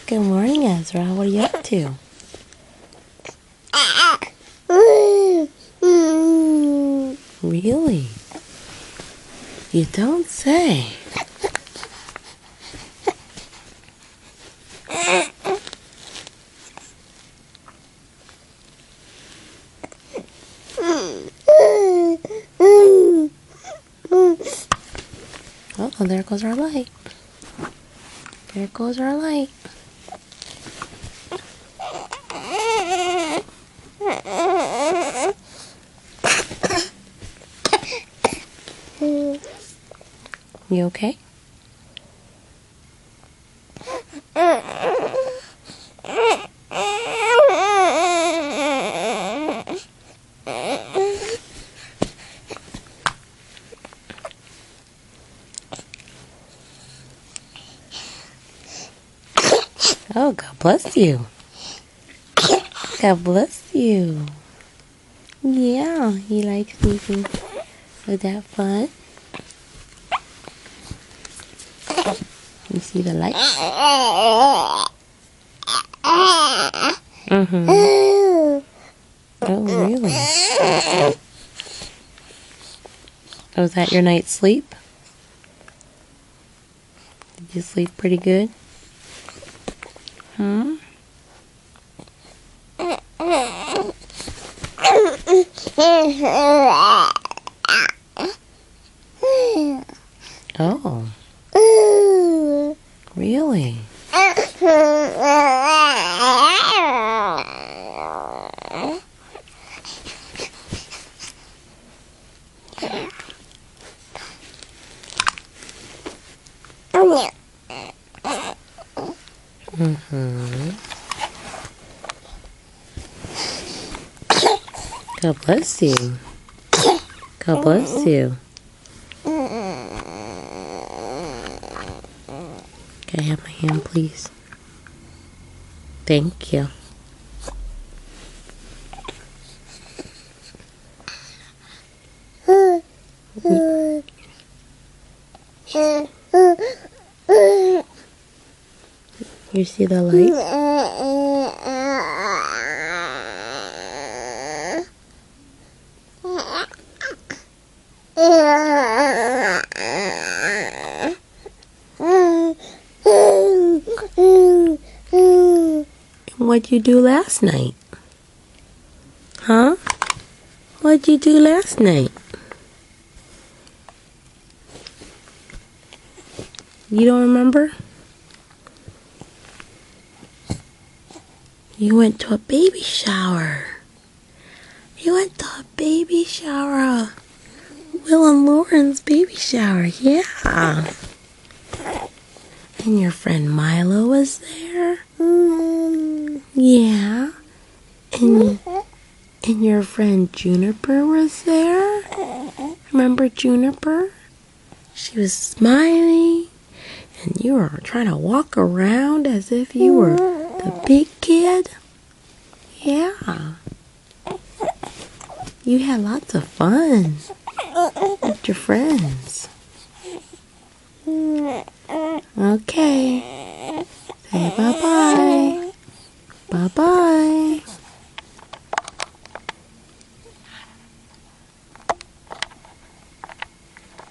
Good morning, Ezra. What are you up to? Really? You don't say. Oh, there goes our light. There goes our light. You okay? Oh, God bless you. God bless you. Yeah, he likes sleeping. Was that fun? You see the light? Mm-hmm. Oh, really? Oh, was that your night's sleep? Did you sleep pretty good? Huh? Oh. Really? Mm-hmm. God bless you. God bless you. Can I have my hand, please? Thank you. You see the light? What'd you do last night? Huh? What'd you do last night? You don't remember? You went to a baby shower. You went to a baby shower. Will and Lauren's baby shower, yeah. And your friend Milo was there? Yeah. And your friend Juniper was there? Remember Juniper? She was smiling, and you were trying to walk around as if you were the big kid? Yeah. You had lots of fun with your friends. Okay. Say bye-bye. Bye-bye.